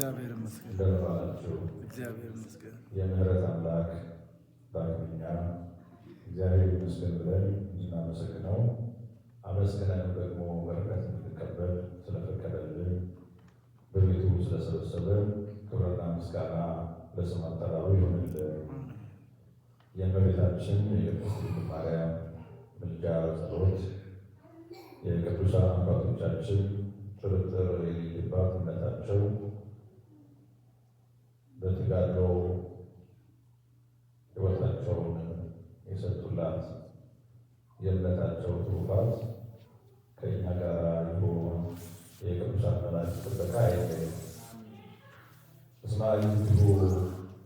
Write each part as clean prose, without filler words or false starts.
እግዚአብሔር ይመስገን። እንደባላችሁ እግዚአብሔር ይመስገን። የምህረት አምላክ ዳግመኛ እግዚአብሔር ይመስገን ብለን እናመሰግነው። አመስግነን ደግሞ በረከት እንድንቀበል ስለፈቀደልን በቤቱ ስለሰበሰበን ክብርና ምስጋና ለስም አጠራሩ ይሆንልን። የእመቤታችን የቅድስት ድንግል ማርያም ምልጃ ጸሎት የቅዱሳን አባቶቻችን ጥርጥር የሌለባት እምነታቸው በተጋድሎ ሕይወታቸውን የሰጡላት የእምነታቸው ትሩፋት ከእኛ ጋር ይሁን። የቅዱሳን መላእክት ጥበቃ አይለየን። እስመ አዕይንቲሁ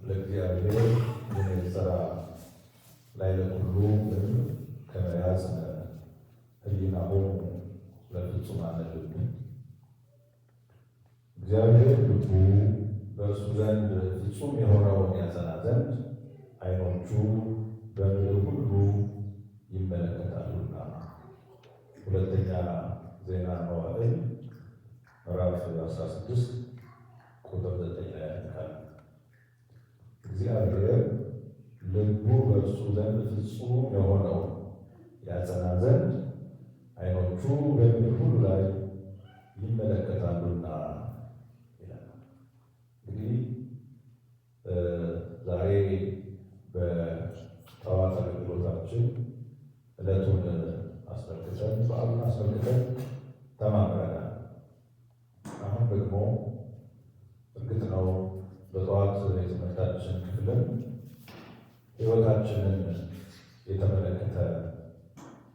ለእግዚአብሔር ዘእንበራ ላዕለ ኩሉ ከመ ያጽንዕ ሕሊናሆሙ ለፍጹማነ ልብ። እግዚአብሔር ልቡ በእርሱ ዘንድ ፍጹም የሆነውን ያጸና ዘንድ ዓይኖቹ በምድር ሁሉ ይመለከታሉና። ሁለተኛ ዜና መዋዕል ምዕራፍ 16 ቁጥር 9 ላይ ያልቃል። እግዚአብሔር ልቡ በእርሱ ዘንድ ፍጹም የሆነውን ያጸና ዘንድ ዓይኖቹ በምድር ሁሉ ላይ ይመለከታሉና ይላል። እንግዲህ ዛሬ በጠዋት አገልግሎታችን ዕለቱን አስመልክተን በዓሉን አስመልክተን ተማምረናል። አሁን ደግሞ እርግጥ ነው በጠዋት የትምህርታችን ክፍልን ሕይወታችንን የተመለከተ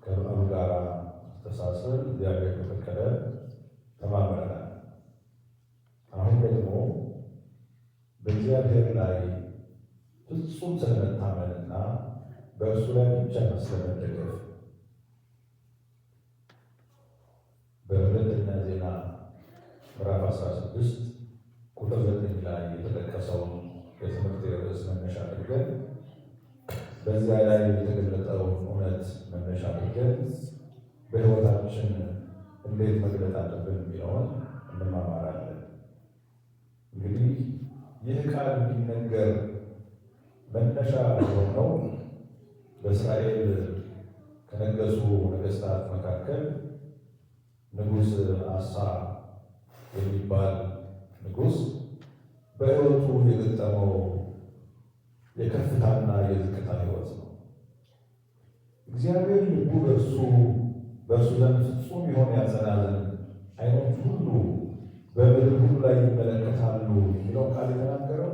ከበዓሉ ጋር አስተሳሰብ እግዚአብሔር ከፈቀደ ተማምረናል። አሁን ደግሞ በእግዚአብሔር ላይ ፍጹም ስለመታመንና በእርሱ ላይ ብቻ ስለመደገፍ በሁለተኛ ዜና ምዕራፍ 16 ቁጥር 9 ላይ የተጠቀሰውን የትምህርት ርዕስ መነሻ አድርገን በዚያ ላይ የተገለጠውን እውነት መነሻ አድርገን በሕይወታችን እንዴት መግለጥ አለብን የሚለውን እንማማራለን። እንግዲህ ይህ ቃል እንዲነገር መነሻ የሆነው በእስራኤል ከነገሱ ነገሥታት መካከል ንጉሥ አሳ የሚባል ንጉሥ በሕይወቱ የገጠመው የከፍታና የዝቅታ ሕይወት ነው። እግዚአብሔር ልቡ በእርሱ ዘንድ ፍጹም የሆነ ያጸና ዘንድ ዓይኖቹ ሁሉ በምድር ሁሉ ላይ ይመለከታሉ የሚለው ቃል የተናገረው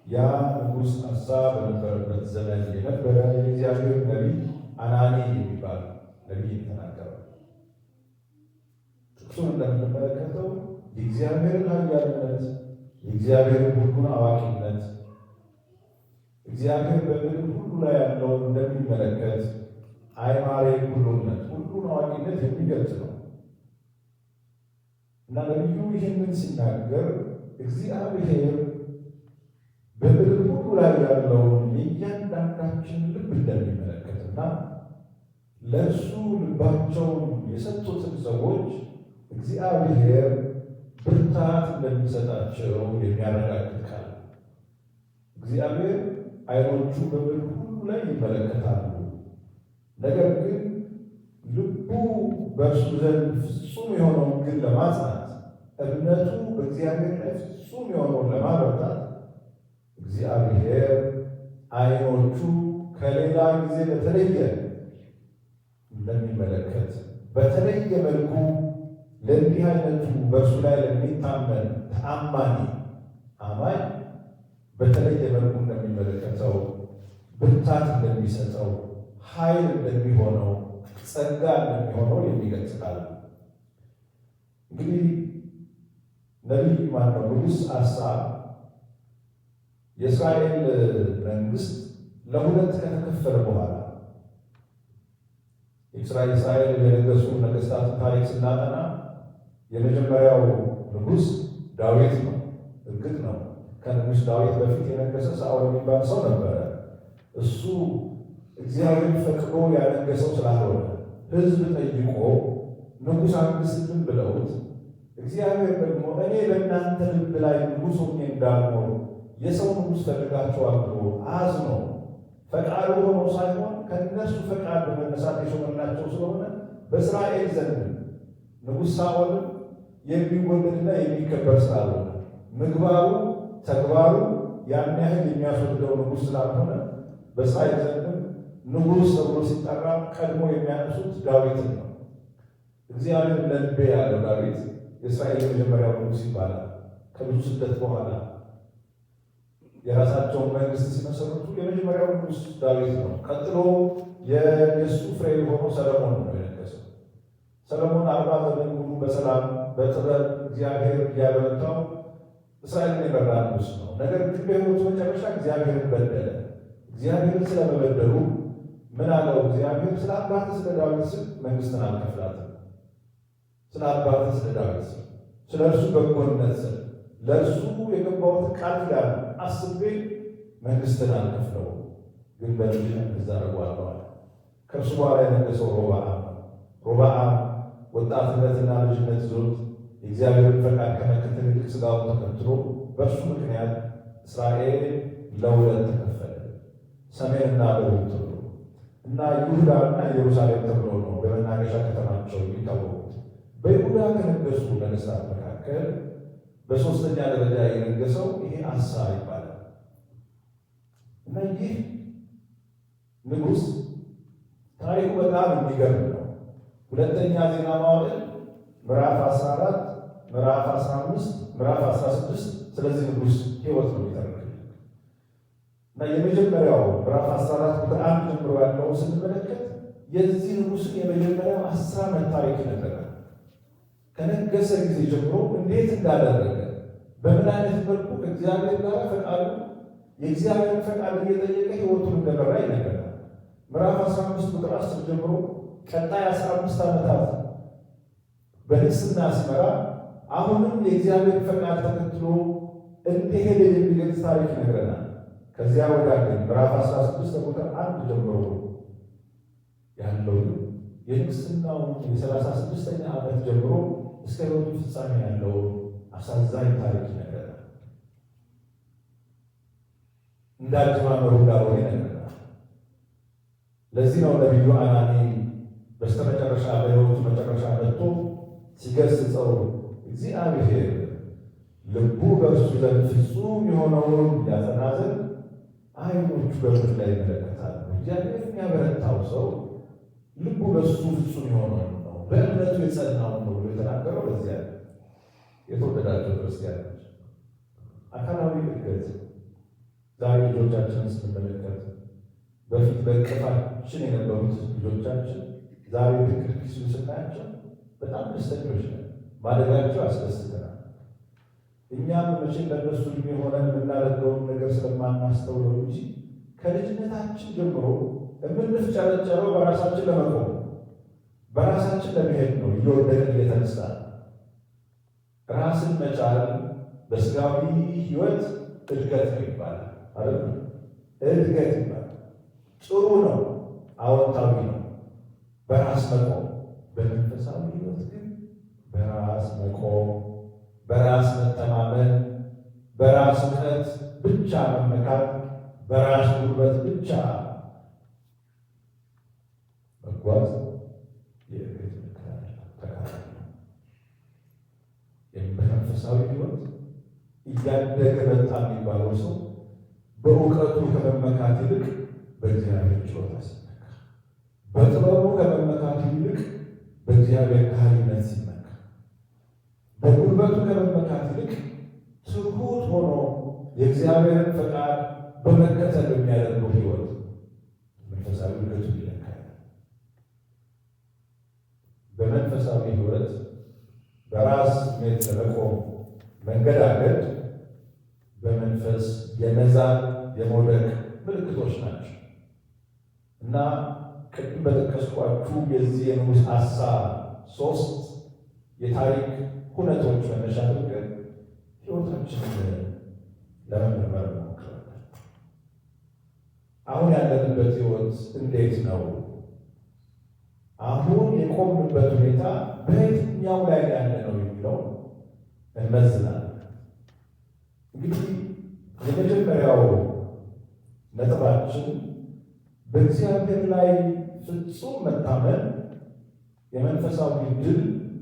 ያ ንጉሥ አሳ በነበረበት ዘመን የነበረ የእግዚአብሔር ነቢይ አናኒ የሚባል ነቢይ የተናገረው። ጥቅሱን እንደምንመለከተው የእግዚአብሔርን ኃያልነት፣ የእግዚአብሔርን ሁሉን አዋቂነት፣ እግዚአብሔር በምድር ሁሉ ላይ ያለውን እንደሚመለከት አይማሬ ሁሉነት፣ ሁሉን አዋቂነት የሚገልጽ ነው እና ነቢዩ ይህንን ሲናገር እግዚአብሔር በምድር ሁሉ ላይ ያለውን የእያንዳንዳችን ልብ እንደሚመለከትና ለእርሱ ልባቸውን የሰጡትን ሰዎች እግዚአብሔር ብርታት እንደሚሰጣቸው የሚያረጋግጥ ቃል። እግዚአብሔር ዓይኖቹ በምድር ሁሉ ላይ ይመለከታሉ፣ ነገር ግን ልቡ በእርሱ ዘንድ ፍጹም የሆነውን ግን ለማጽናት እምነቱ በእግዚአብሔር ላይ ፍጹም የሆነውን ለማበርታት እግዚአብሔር ዓይኖቹ ከሌላ ጊዜ በተለየ እንደሚመለከት በተለየ መልኩ ለእንዲህ አይነቱ በእርሱ ላይ ለሚታመን ተአማኒ አማኝ በተለየ መልኩ እንደሚመለከተው፣ ብርታት እንደሚሰጠው፣ ኃይል እንደሚሆነው፣ ጸጋ እንደሚሆነው የሚገልጽ ቃል። እንግዲህ ነቢይ ማነው? ንጉሥ አሳ የእስራኤል መንግስት ለሁለት ከተከፈለ በኋላ እስራኤል የነገሱ ነገስታት ታሪክ ስናጠና የመጀመሪያው ንጉሥ ዳዊት ነው። እርግጥ ነው ከንጉሥ ዳዊት በፊት የነገሰ ሳኦል የሚባል ሰው ነበረ። እሱ እግዚአብሔር ፈቅዶ ያነገሰው ስላልሆነ ሕዝብ ጠይቆ ንጉሥ አንግስልን ብለውት እግዚአብሔር ደግሞ እኔ በእናንተ ልብ ላይ ንጉሥ ሆኜ እንዳልኖር የሰው ንጉሥ ፈልጋችኋል ብሎ አዝኖ ፈቃዱ ሆኖ ሳይሆን ከእነሱ ፈቃድ በመነሳት የሾመላቸው ስለሆነ በእስራኤል ዘንድ ንጉሥ ሳኦልን የሚወደድና የሚከበር ስላልሆነ ምግባሩ ተግባሩ ያን ያህል የሚያስወድደው ንጉሥ ስላልሆነ በእስራኤል ዘንድም ንጉሥ ተብሎ ሲጠራ ቀድሞ የሚያነሱት ዳዊትን ነው። እግዚአብሔር ለልቤ ያለው ዳዊት የእስራኤል የመጀመሪያው ንጉሥ ይባላል። ከብዙ ስደት በኋላ የራሳቸውን መንግስት ሲመሰርቱ የመጀመሪያው ንጉሥ ዳዊት ነው። ቀጥሎ የእሱ ፍሬ የሆነው ሰለሞን ነው የነገሰው። ሰለሞን 40 ዘመን ሙሉ በሰላም በጥበብ እግዚአብሔር እያበረታው እስራኤልን የመራ ንጉሥ ነው። ነገር ግን በሕይወቱ መጨረሻ እግዚአብሔርን በደለ። እግዚአብሔርን ስለመበደሉ ምን አለው እግዚአብሔር? ስለ አባትህ ስለ ዳዊት ስል መንግስትን አልከፍላትም። ስለ አባትህ ስለ ዳዊት ስል፣ ስለ እርሱ በጎነት ስል፣ ለእርሱ የገባሁትን ቃል ኪዳን አስቤ መንግስትን አልከፍለውም፣ ግን በልጅ እንደዛ አደርገዋለሁ። ከእርሱ በኋላ የነገሰው ሮብዓም ነው። ሮብዓም ወጣትነትና ልጅነት ይዞት የእግዚአብሔርን ፈቃድ ከመከተል ይልቅ ሥጋውን ተከትሎ በእርሱ ምክንያት እስራኤል ለሁለት ተከፈለ፣ ሰሜንና ደቡብ ተብሎ እና ይሁዳና ኢየሩሳሌም ተብሎ ነው በመናገሻ ከተማቸው የሚታወቁት። በይሁዳ ከነገሱ ነገሥታት መካከል በሦስተኛ ደረጃ የነገሰው ይሄ አሳ ይባላል እና ይህ ንጉሥ ታሪኩ በጣም የሚገርም ነው። ሁለተኛ ዜና መዋዕል ምዕራፍ 14 ምዕራፍ 15 ምዕራፍ 16 ስለዚህ ንጉሥ ሕይወት ነው የሚተርክልን እና የመጀመሪያው ምዕራፍ 14 ቁጥር 1 ጀምሮ ያለው ስንመለከት የዚህ ንጉሥን የመጀመሪያው 10 ዓመት ታሪክ ይነገራል። ከነገሰ ጊዜ ጀምሮ እንዴት እንዳደረገ በምን አይነት መልኩ ከእግዚአብሔር ጋር ፈቃዱ የእግዚአብሔር ፈቃድ እየጠየቀ ሕይወቱን እንደመራ ይነገራል። ምዕራፍ 15 ቁጥር 10 ጀምሮ ቀጣይ 15 ዓመታት በንግስና ሲመራ አሁንም የእግዚአብሔር ፈቃድ ተከትሎ እንደሄደ የሚገልጽ ታሪክ ይነግረናል። ከዚያ ወዲያ ግን ምዕራፍ 16 ቁጥር 1 ጀምሮ ያለው የንግስናው የ36ኛ ዓመት ጀምሮ እስከ ሕይወቱ ፍጻሜ ያለው አሳዛኝ ታሪክ ይነግረናል። እንዳጀማመሩ እንዳልሆነ ይነግረናል። ለዚህ ነው ነቢዩ አናኒ በስተመጨረሻ በሕይወቱ መጨረሻ መጥቶ ሲገስጸው እግዚአብሔር ልቡ በእርሱ ዘንድ ፍጹም የሆነውን ያጸና ዘንድ ዓይኖቹ በምድር ላይ ይመለከታሉ። እግዚአብሔር የሚያበረታው ሰው ልቡ በእሱ ፍጹም የሆነውን ነው፣ በእምነቱ የጸናውን ነው ብሎ የተናገረው ለዚያ። የተወደዳቸው ክርስቲያኖች አካላዊ እድገት ዛሬ ልጆቻችንን ስንመለከት በፊት በእቅፋችን የነበሩት ልጆቻችን ዛሬ ድክር ሲሉ ስናያቸው በጣም ደስተኞች ነን። ማደጋቸው ያስደስተናል። እኛም መቼም ለእነሱ ዕድሜ ሆነን የምናደርገውን ነገር ስለማናስተውለው እንጂ ከልጅነታችን ጀምሮ የምንፍጨረጨረው በራሳችን ለመቆም በራሳችን ለመሄድ ነው። እየወደቅን እየተነሳ ራስን መቻል በስጋዊ ሕይወት እድገት ነው ይባላል አይደል? እድገት ይባላል። ጥሩ ነው፣ አዎንታዊ ነው በራስ መቆም። በመንፈሳዊ ሕይወት ግን በራስ መቆም፣ በራስ መተማመን፣ በራስ እውቀት ብቻ መመካት፣ በራስ ጉልበት ብቻ መጓዝ የእድገት ተካፋይ ነው። በመንፈሳዊ ሕይወት እያደገ መጣ የሚባለው ሰው በእውቀቱ ከመመካት ይልቅ በእግዚአብሔር ችሎታ ሲመካ፣ በጥበቡ ከመመካት ይልቅ በእግዚአብሔር ካህሊነት ሲመካ፣ በጉልበቱ ከመመካት ይልቅ ትሑት ሆኖ የእግዚአብሔርን ፈቃድ በመከተል የሚያደርገው ሕይወት መንፈሳዊ እድገቱ ይለካል። በመንፈሳዊ ሕይወት በራስ ስሜት ለመቆም መንገዳገድ በመንፈስ የመዛል የመውደቅ ምልክቶች ናቸው እና ቅድም በጠቀስኳችሁ የዚህ የንጉሥ አሳ 3 የታሪክ ሁነቶች መነሻ አድርገን ሕይወታችንን ለመመርመር እንሞክራለን። አሁን ያለንበት ሕይወት እንዴት ነው? አሁን የቆምንበት ሁኔታ በየትኛው ላይ ያለ ነው የሚለው እንመዝናለን። እንግዲህ የመጀመሪያው ነጥባችን በእግዚአብሔር ላይ ፍጹም መታመን የመንፈሳዊ ድል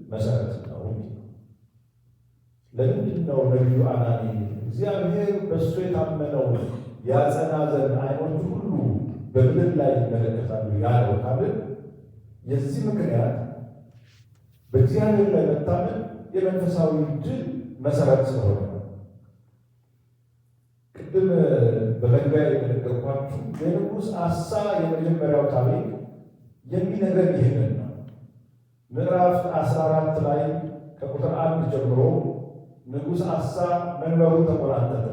መሰረት ነው። ለምንድን ነው ነቢዩ አናኒ እግዚአብሔር በእሱ የታመነው ያጸና ዘንድ ዓይኖቹ ሁሉ በምድር ላይ ይመለከታሉ ያለው ካልን የዚህ ምክንያት በእግዚአብሔር ላይ መታመን የመንፈሳዊ ድል መሰረት ስለሆነ ነው። ቅድም በመግቢያ የነገርኳችሁ የንጉሥ አሳ የመጀመሪያው ታሪክ የሚነግረን ይህንን ነው። ምዕራፍ 14 ላይ ከቁጥር 1 ጀምሮ ንጉሥ አሳ መንበሩ ተቆናጠጠ፣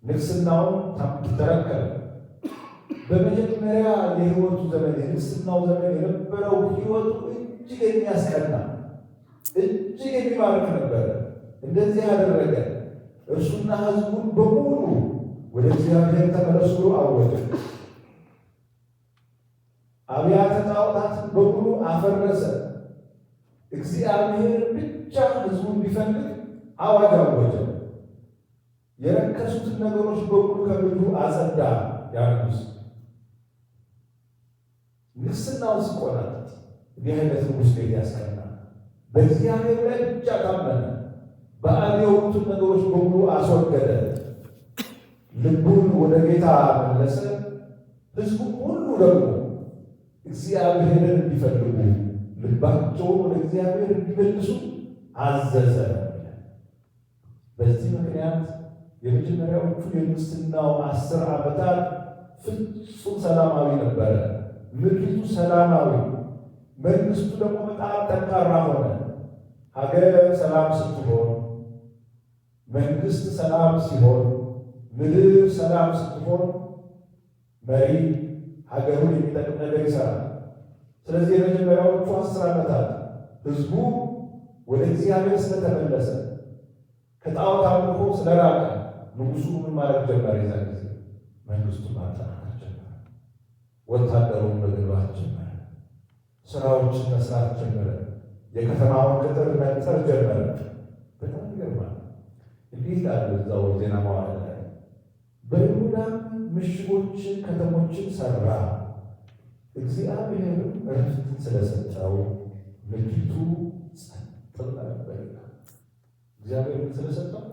ንግሥናውን ተረከበ። በመጀመሪያ የሕይወቱ ዘመን የንግሥናው ዘመን የነበረው ሕይወቱ እጅግ የሚያስቀና እጅግ የሚባርክ ነበረ። እንደዚህ ያደረገ እርሱና ሕዝቡን በሙሉ ወደ እግዚአብሔር ተመለሱ ብሎ አወጀ። አብያተ ጣዖታትን በሙሉ አፈረሰ። እግዚአብሔር ብቻ ሕዝቡን ቢፈልግ አዋጅ አወጀ። የረከሱትን ነገሮች በሙሉ ከምድሩ አጸዳ። ያ ንጉሥ ንግሥናውን ሲቆናጠጥ እንዲህ አይነት ንጉሥ ቤት ያስቀናል። በእግዚአብሔር ላይ ብቻ ታመነ። በዓል የሆኑትን ነገሮች በሙሉ አስወገደ። ልቡን ወደ ጌታ መለሰ። ሕዝቡ ሁሉ ደግሞ እግዚአብሔርን እንዲፈልጉ ልባቸውን ወደ እግዚአብሔር እንዲመልሱ አዘዘ። በዚህ ምክንያት የመጀመሪያዎቹ የንግሥናው 10 ዓመታት ፍጹም ሰላማዊ ነበረ። ምድሪቱ ሰላማዊ፣ መንግስቱ ደግሞ በጣም ጠንካራ ሆነ። ሀገር ሰላም ስትሆን፣ መንግስት ሰላም ሲሆን፣ ምድር ሰላም ስትሆን መሪ ሀገሩን የሚጠቅም ነገር ይሰራል። ስለዚህ የመጀመሪያዎቹ 10 ዓመታት ህዝቡ ወደ እግዚአብሔር ስለተመለሰ ከጣዖት አምልኮ ስለራቀ ንጉሱ ምን ማለት ጀመረ? የዛ ጊዜ መንግስቱን ማጠናከር ጀመረ። ወታደሩን መግባት ጀመረ። ስራዎችን መስራት ጀመረ። የከተማውን ቅጥር መንጠር ጀመረ። በጣም ይገርማል። እንዲህ ላሉ እዛው ዜና መዋዕል ላይ በይሁዳም ምሽጎችን ከተሞችን ሰራ። እግዚአብሔር እረፍትን ስለሰጠው ምድሪቱ ጸጥ ብላ ነበር። እግዚአብሔር ስለሰጠው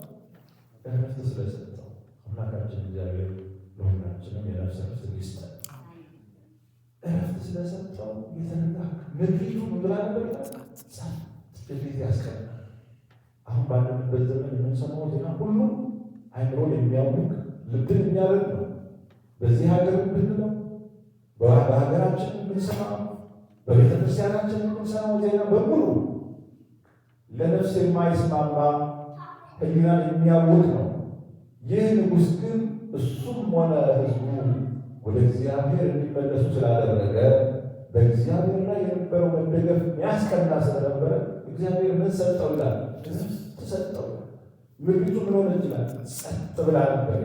እረፍት ስለሰጠው አምላካችን እግዚአብሔር ለሁላችንም የነፍስ እረፍት ይስጠን። እረፍት ስለሰጠው የተነካ ምድሪቱ ብላ ነበር። ጸጥ ቤት ያስቀናል። አሁን ባለንበት ዘመን የምንሰማው ዜና ሁሉ አይምሮን የሚያውቅ ልብን የሚያደርግ ነው። በዚህ ሀገር ብንለው በሀገራችን የምንሰማው በቤተ ክርስቲያናችን የምንሰማው ዜና በሙሉ ለነፍስ የማይስማማ ሕሊናን የሚያውቅ ነው። ይህ ንጉሥ ግን እሱም ሆነ ሕዝቡ ወደ እግዚአብሔር እንዲመለሱ ስላደረገ በእግዚአብሔር ላይ የነበረው መደገፍ የሚያስቀና ስለነበረ እግዚአብሔር ምን ሰጠው ይላል? ተሰጠው። ምድሪቱ ምን ሆነ ይችላል? ጸጥ ብላ ነበር።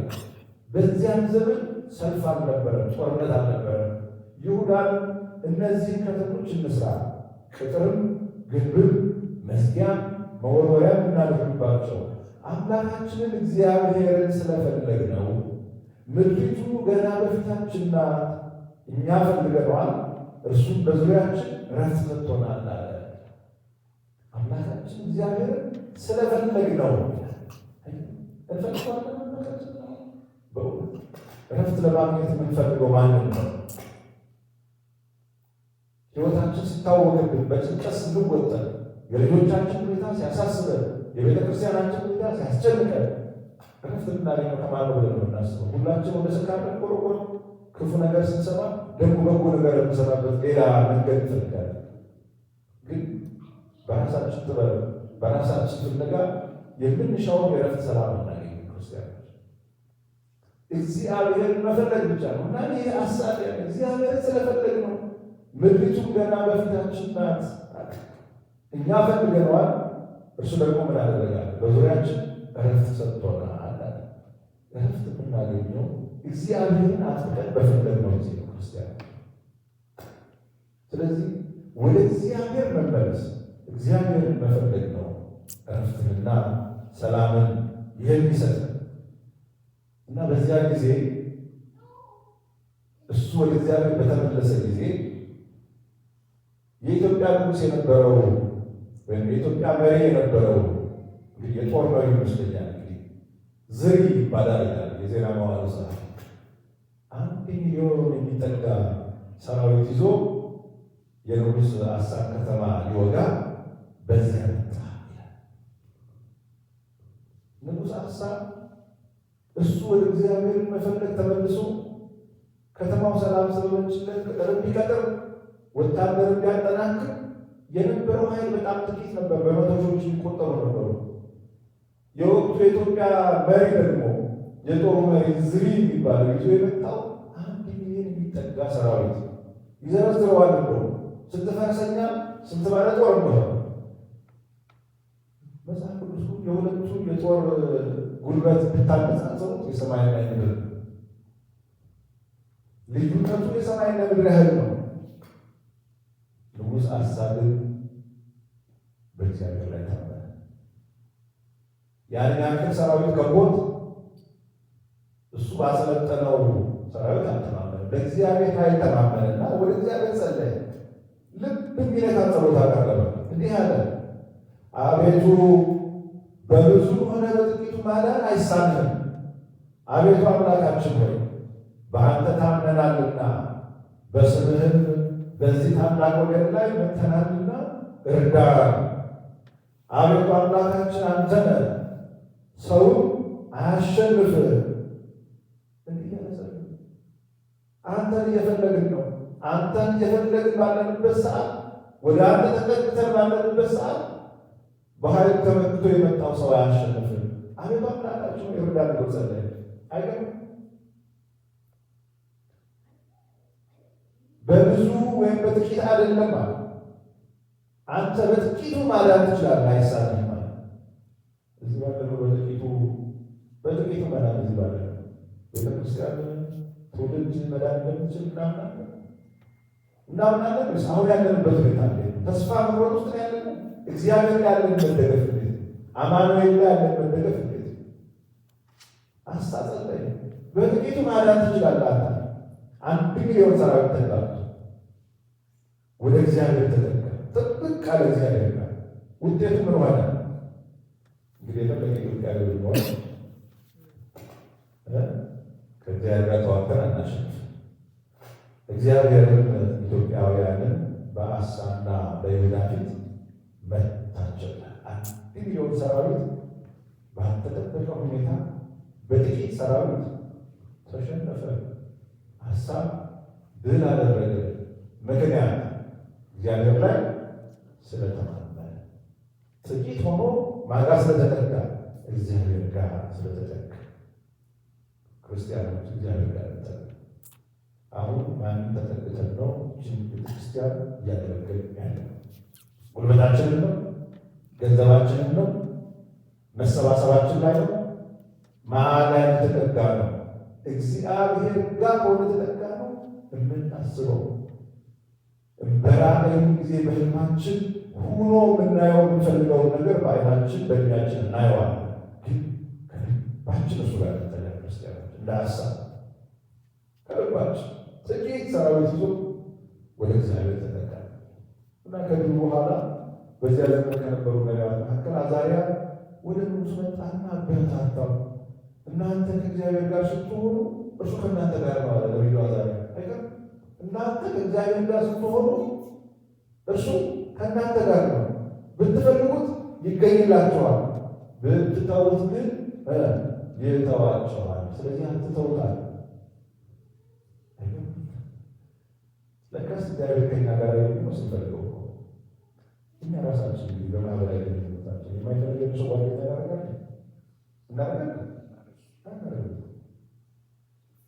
በዚያም ዘመን ሰልፍ አልነበረም፣ ጦርነት አልነበረም። ይሁዳን እነዚህን ከተሞች እንስራ፣ ቅጥርም ግንብም መዝጊያም መወርወሪያም እናድርግባቸው፣ አምላካችንን እግዚአብሔርን ስለፈለግ ነው። ምድሪቱ ገና በፊታችን ናት፣ እኛ ፈልገነዋል፣ እርሱም በዙሪያችን ረፍት ሰጥቶናል አለ። አምላካችን እግዚአብሔርን ስለፈለግ ነው። እንፈልገዋለን። በእውነት ረፍት ለማግኘት የምንፈልገው ማንን ነው? ሕይወታችን ሲታወቅብን፣ በጭንቀት ስንወጠን፣ የልጆቻችን ሁኔታ ሲያሳስበን፣ የቤተ ክርስቲያናችን ሁኔታ ሲያስጨንቀን ረፍት ልናገኘው ከማን ነው ብለን ነው የምናስበው? ሁላችን ወደ ስካር ቆርቆር ክፉ ነገር ስንሰማ ደግሞ በጎ ነገር የምንሰማበት ሌላ መንገድ እንፈልጋለን። ግን በራሳችን ጥበብ በራሳችን ፍለጋ የምንሻውን የረፍት ሰላም እናገኝ ክርስቲያኖች እግዚአብሔርን መፈለግ ብቻ ነው። እና ይህ አሳቢ እግዚአብሔርን ስለፈለግ ነው። ምድሪቱ ገና በፊታችን ናት፣ እኛ ፈልገነዋል፣ እርሱ ደግሞ ምን አደረጋል? በዙሪያችን እረፍት ሰጥቶናል። እረፍት የምናገኘው እግዚአብሔርን አጥብቀን በፈለግነው ጊዜ ነው ክርስቲያን። ስለዚህ ወደ እግዚአብሔር መመለስ እግዚአብሔርን መፈለግ ነው እረፍትንና ሰላምን የሚሰጥ እና በዚያ ጊዜ እሱ ወደ እግዚአብሔር በተመለሰ ጊዜ የኢትዮጵያ ንጉሥ የነበረው ወይም የኢትዮጵያ መሪ የነበረው እንግዲህ የጦር መሪ ይመስለኛል እንግዲህ ዝሪ ይባላል ይላል የዜና መዋዕል ጸሐፊ 1 ሚሊዮን የሚጠጋ ሰራዊት ይዞ የንጉሥ አሳን ከተማ ሊወጋ በዚያ መጣ ይላል። ንጉሥ አሳ እሱ ወደ እግዚአብሔር መፈለግ ተመልሶ ከተማው ሰላም ስለሆነችለት ቅጥር ቢቀጥር ወታደር ቢያጠናክር የነበረው ኃይል በጣም ጥቂት ነበር። በመቶ ሺዎች የሚቆጠሩ ነበሩ። የወቅቱ የኢትዮጵያ መሪ ደግሞ የጦሩ መሪ ዝሪ የሚባለው ይዞ የመጣው 1 ሚሊዮን የሚጠጋ ሰራዊት ይዘረዝረዋል። ስንት ፈረሰኛ ስንት ባለ ጦር እንደሆነ መጽሐፍ ቅዱስ የሁለቱ የጦር ጉልበት ብታነጻጽሩት የሰማይና የምድር ልዩነቱ የሰማይና የምድር ያህል ነው። ንጉሥ አሳ ግን በእግዚአብሔር ላይ ታመነ። ያን ያክል ሰራዊት ከቦት እሱ ባሰለጠነው ሰራዊት አልተማመነ፣ በእግዚአብሔር ኃይል ተማመነና ወደ እግዚአብሔር ጸለየ። ልብ የሚነካ ጸሎት አቀረበ። እንዲህ አለ፣ አቤቱ በብዙ ሆነ በጥቂቱ ማዳን አይሳንህም። አቤቱ አምላካችን ሆይ በአንተ ታምነናልና በስምህም በዚህ ታላቅ ወገን ላይ መጥተናልና እርዳን። አቤቱ አምላካችን አንተ ነህ፣ ሰው አያሸንፍህም። አንተን እየፈለግን ነው። አንተን እየፈለግን ባለንበት ሰዓት፣ ወደ አንተ ተጠግተን ባለንበት ሰዓት በኃይል ተመክቶ የመጣው ሰው አያሸንፍህም። አቤቱ አምላካችን እርዳን ብሎ ጸለየ። አይገርም? በብዙ ወይም በጥቂት አይደለም አለ። አንተ በጥቂቱ ማዳን ትችላለህ፣ አይሳንህም ማለት እዚህ ባለነው በጥቂቱ መዳን እዚህ ባለነው ቤተክርስቲያን ትውልድ መዳን እንደምትችል እናምናለን። አሁን ያለንበት ሁኔታ ተስፋ መቁረጥ ውስጥ ነው ያለነው። እግዚአብሔር ያለን መደገፍ እንዴት፣ አማኑኤል ላይ ያለን መደገፍ እንዴት። አስታጸለይ በጥቂቱ ማዳን ትችላለህ። አንተ 1 ሚሊዮን ሰራዊት ተጋብቶ ወደ እግዚአብሔር ተጠጋ፣ ጥብቅ ካለ እግዚአብሔር ጋር ውጤቱ ምን ሆነ? እንግዲህ የፈለገ ኢትዮጵያ ሆነ ከእግዚአብሔር ጋር ተዋግተን አናሸንፍ። እግዚአብሔርም ኢትዮጵያውያንን በአሳና በይሁዳ ፊት መታቸው። 1 ሚሊዮን ሰራዊት ባልተጠበቀ ሁኔታ በጥቂት ሰራዊት ተሸነፈ። አሳ ድል አደረገ። ምክንያት እግዚአብሔር ላይ ስለተማመነ፣ ጥቂት ሆኖ ማጋ ስለተጠጋ፣ እግዚአብሔር ጋር ስለተጠጋ። ክርስቲያኖች እግዚአብሔር ጋር ተጠጋ። አሁን ማንን ተጠግተን ነው ይህችን ቤተክርስቲያን እያገለገልን ያለ? ጉልበታችንን ነው? ገንዘባችንን ነው? መሰባሰባችን ላይ ነው? ማን ላይ ተጠጋ ነው? እግዚአብሔር ጋር ከሆነ ተጠጋ ነው የምናስበው። በራእዩ ጊዜ በህልማችን ሁኖ የምናየው የምንፈልገውን ነገር በዓይናችን በእድሜያችን እናየዋለን። ግን ከልባችን እሱ ጋር ተጠጋ። ክርስቲያኖች እንደ ሀሳብ ከልባችን ጥቂት ሰራዊት ይዞ ወደ እግዚአብሔር ተጠጋ እና ከድሉ በኋላ በዚያ ዘመን ከነበሩ ነቢያት መካከል አዛርያ ወደ ንጉሥ መጣና አበረታታው። እናንተ ከእግዚአብሔር ጋር ስትሆኑ እርሱ ከእናንተ ጋር ነው አለ ነቢዩ አዛርያ። አይገርም? እናንተ ከእግዚአብሔር ጋር ስትሆኑ እርሱ ከእናንተ ጋር ነው። ብትፈልጉት ይገኝላቸዋል፣ ብትተዉት ግን ይተዋቸዋል። ስለዚህ አትተውታል። ለካስ እግዚአብሔር ከኛ ጋር የሚሆን ስንፈልገው እኛ ራሳችን በማህበራዊ ግንኙነታችን የማይፈልገን ሰው ጓደኛ ያደርጋል እናደርጋለን።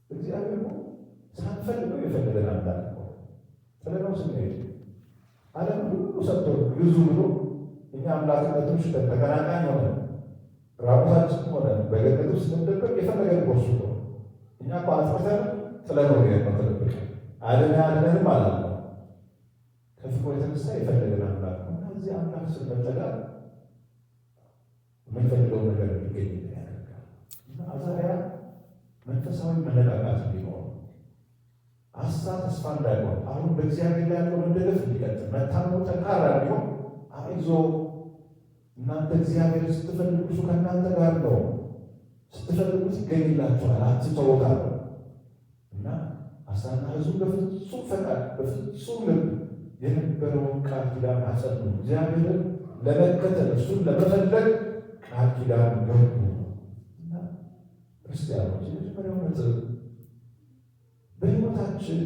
እግዚአብሔር ሳንፈልገው የፈለገን አምላክ ነው። ስለነው ስንሄድ ዓለም ሁሉ ሰጥቶ ግዙ ብሎ እኛ አምላክነቱን ሽጠን ተቀናቃኝ ሆነ ራቁታችን ሆነ በገነት ውስጥ ስንደበቅ የፈለገን ቦርሱ ነው። እኛ እኮ አጥፍተን ጥለነው ነው ተደብቀ አድነንም አላልነው። ከፍቅሩ የተነሳ የፈለገን አምላክ ነው። እዚህ አምላክ ስንመጠጋ የምንፈልገው ነገር እንዲገኝ ያደርጋል። እና አዛርያ መንፈሳዊ መነቃቃት እንዲኖር አሳ ተስፋ እንዳይሆን አሁን በእግዚአብሔር ላይ ያለው መደገፍ እንዲቀጥል መታመኑ ጠንካራ እንዲሆን አይዞ እናንተ እግዚአብሔር ስትፈልጉ እሱ ከእናንተ ጋር ነው፣ ስትፈልጉት ይገኝላችኋል፣ አትተውታል። እና አሳና ሕዝቡ በፍጹም ፈቃድ በፍጹም ልብ የነበረውን ቃል ኪዳን አጸኑ። እግዚአብሔርን ለመከተል እሱን ለመፈለግ ቃል ኪዳን ገቡ። እና ክርስቲያኖች የመጀመሪያው ነጥብ በሕይወታችን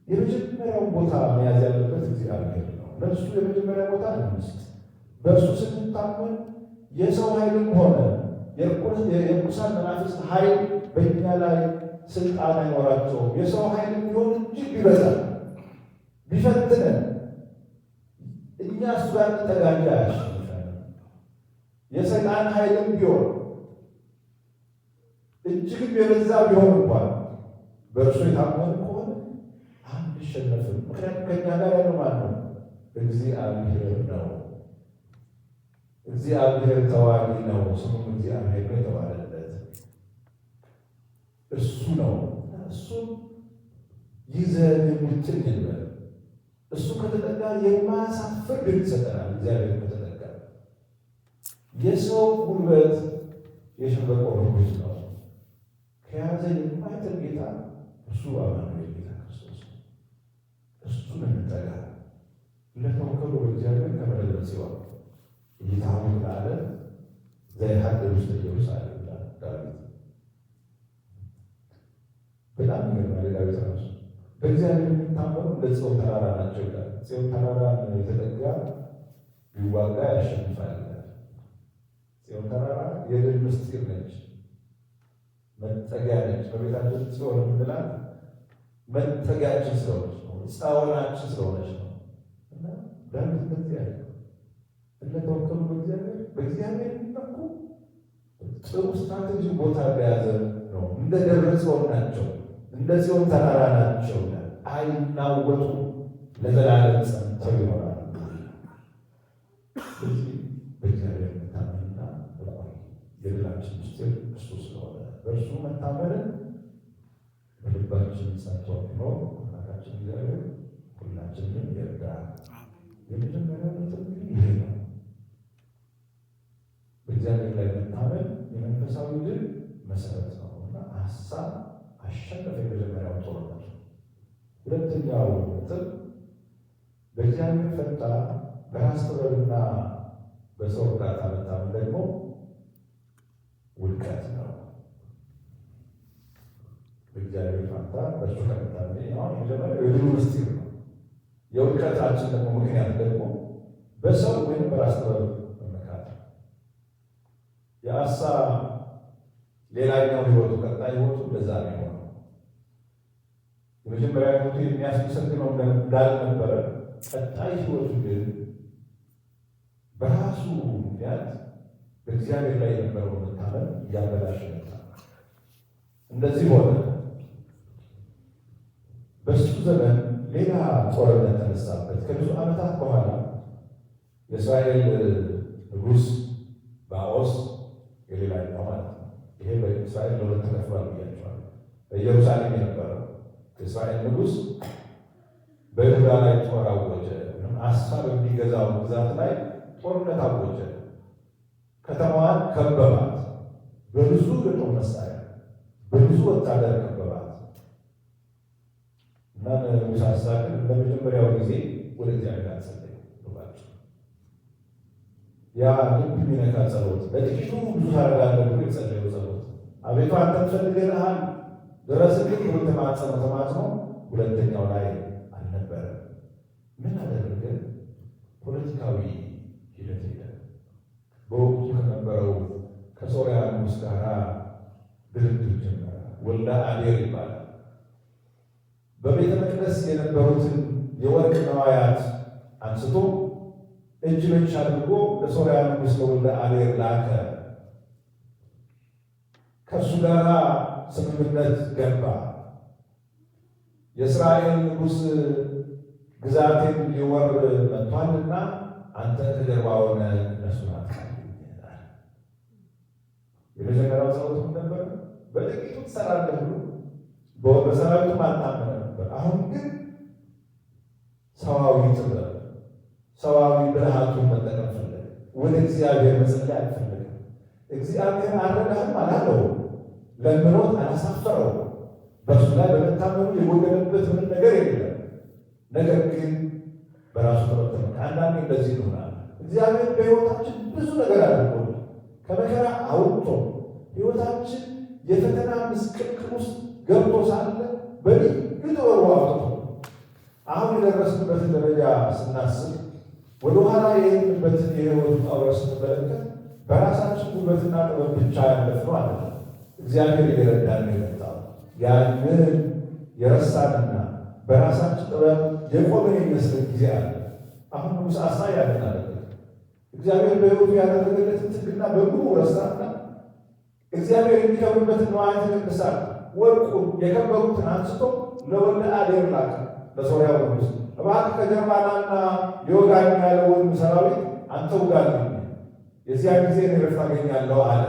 የመጀመሪያው ቦታ መያዝ ያለበት እግዚአብሔር ነው። ለእሱ የመጀመሪያ ቦታ እንስጥ። በእርሱ ስንታመን የሰው ኃይልም ሆነ የርኩሳን መናፍስት ኃይል በእኛ ላይ ስልጣን አይኖራቸውም። የሰው ኃይል ቢሆን እጅግ ቢበዛል ቢፈትነን እኛ እሱ ጋር ተጋጃ ያሸንፈን። የሰይጣን ኃይልም ቢሆን እጅግም የበዛ ቢሆን እንኳን በእርሱ የታመን ከሆነ አንሸነፍም። ምክንያቱም ከእኛ ጋር ያለው ማን ነው? እግዚአብሔር ነው። እግዚአብሔር ተዋጊ ነው። ስሙም እግዚአብሔር ነው የተባለለት እሱ ነው። እሱም ይዘን የሙጥኝ እንበል። እሱ ከተጠጋ የማያሳፍር ድል ይሰጠናል። እግዚአብሔር ከተጠጋ የሰው ጉልበት የሸንበቆ ርኩስ ነው። ከያዘ የማይጥል ጌታ እሱ አማኑኤል ጌታ ክርስቶስ እሱን እንጠጋ። ለተወከሉ በእግዚአብሔር ከመለለት ሲሆን ይታወቅ ላለ ዘይሀድር ውስጥ ኢየሩሳሌም ይላል ዳዊት። በጣም ይገርማል። ዳዊት ራሱ በእግዚአብሔር የሚታመኑ እንደ ጽዮን ተራራ ናቸው ይላል። ጽዮን ተራራን የተጠጋ ቢዋጋ ያሸንፋል ይላል። ጽዮን ተራራ የድል ምስጢር ነች፣ መጠጊያ ነች። በቤታችን ጽዮን የምንላት መጠጊያችን ስለሆነች ነው፣ ጻወናችን ስለሆነች ነው። እና ዳዊት በዚህ ያለ እንደተወከሉ በእግዚአብሔር የሚመኩ ጥሩ ስትራቴጂ ቦታ በያዘ ነው። እንደ ደብረ ጽዮን ናቸው፣ እንደ ጽዮን ተራራ ናቸው። አይናወጡ፣ ለዘላለም ጸንተው ይሆናሉ። ስለዚህ በእግዚአብሔር መታመንና የድላችን ምስጢር እሱ ስለሆነ በእርሱ መታመንን በልባችን ጸንቶ ቢኖር አምላካችን እግዚአብሔር ሁላችንም ይርዳ። የመጀመሪያው ነጥብ ይሄ ነው። በእግዚአብሔር ላይ መታመን የመንፈሳዊ ድል መሰረት ነው እና ሀሳብ አሸነፈ የመጀመሪያው ጦርነት። ሁለተኛው ነጥብ በእግዚአብሔር ፈንታ በራስ ጥበብና በሰው እርዳታ መታመን ደግሞ ውድቀት ነው። በእግዚአብሔር ፈንታ በእሱ ከመታመን አሁን የመጀመሪያው የድሉ ምስጢር ነው። የውድቀታችን ደግሞ ምክንያት ደግሞ በሰው ወይም በራስ ጥበብ መመካት። የአሳ ሌላኛው ህይወቱ ቀጣይ ህይወቱ እንደዛ ነው የሆነው። የመጀመሪያ ህይወቱ የሚያስመሰግነው እንዳልነበረ፣ ቀጣይ ህይወቱ ግን በራሱ ምክንያት በእግዚአብሔር ላይ የነበረው መታመን እያበላሸ መጣ። እንደዚህ ሆነ። በሱ ዘመን ሌላ ጦርነት ተነሳበት። ከብዙ ዓመታት በኋላ የእስራኤል ንጉሥ ባኦስ የሌላኛው ማለት ነው። ይሄ በእስራኤል ለሁለት ተከፍሏል ብያቸዋል። በኢየሩሳሌም የነበረው የእስራኤል ንጉሥ በይሁዳ ላይ ጦር አወጀ። አሳ በሚገዛው ግዛት ላይ ጦርነት አወጀ። ከተማዋን ከበባት። በብዙ የጦር መሳሪያ በብዙ ወታደር ከበባት እና ንጉሥ አሳ ግን ለመጀመሪያው ጊዜ ወደ እግዚአብሔር ጸለየ። ያ ልብ የሚነካ ጸሎት፣ በጥቂቱ ብዙ ታደርጋለህ ብሎ የጸለየው ጸሎት፣ አቤቱ አንተ ፈልገንሃል ድረስልኝ ብሎ ተማጽኖ ሁለተኛው ላይ አልነበረም። ምን አደረገ? ፖለቲካዊ ሂደት ሄደ። በወቅቱ ከነበረው ከሶርያ ንጉሥ ጋር ድርድር ጀመረ። ወልደ አዴር ይባላል። በቤተ መቅደስ የነበሩትን የወርቅ ነዋያት አንስቶ እጅ በእጅ አድርጎ ለሶርያ ንጉሥ ለወልደ አዴር ላከ። ከእሱ ጋር ስምምነት ገባ። የእስራኤል ንጉሥ ግዛቴን ሊወር መጥቷልና አንተ ከጀርባ ሆነ እነሱን አጥቃ። የመጀመሪያው ጸሎት ምን ነበር? በጥቂቱ ትሰራለህ ብሎ በሰራዊቱ አልታመነ ነበር። አሁን ግን ሰዋዊ ጥበብ ሰዋዊ ብልሃቱን መጠቀም ፈለገ። ወደ እግዚአብሔር መጸለይ አልፈለገም። እግዚአብሔር አልረዳህም አላለው። ለምኖት አላሳፈረው። በእሱ ላይ በመታመኑ የጎደለበት ምን ነገር የለም። ነገር ግን በራሱ ተመተመ። አንዳንዴ እንደዚህ ይሆናል። እግዚአብሔር በሕይወታችን ብዙ ነገር አድርጎ ከመከራ አውጥቶ ሕይወታችን የፈተና ምስቅልቅል ውስጥ ገብቶ ሳለ በልዩ ጥበቡ አውጥቶ አሁን የደረስንበትን ደረጃ ስናስብ ወደኋላ የሄድንበትን የሕይወት ውጣ ውረድ ስንመለከት በራሳችን ጉልበትና ጥበብ ብቻ ያለፍነው አይደለም። እግዚአብሔር እየረዳን ነው የመጣው። ያንን የረሳንና በራሳችን ጥበብ የቆመን የሚመስለን ጊዜ አለ። አሁን ንጉሥ አሳ ያደናለበት እግዚአብሔር በሕይወቱ ያደረገለትን ትግልና በሙሉ ረሳና እግዚአብሔር የሚከብርበትን ንዋያተ ቅድሳት ወርቁን የከበሩትን አንስቶ ለወልደ አዴር ላከ። ለሶርያው ንጉሥ እባክህ ከጀርባናና የወጋኝ ያለውን ሰራዊት አንተ ውጋልኝ፣ የዚያ ጊዜ እኔ ዕረፍት አገኛለሁ አለ።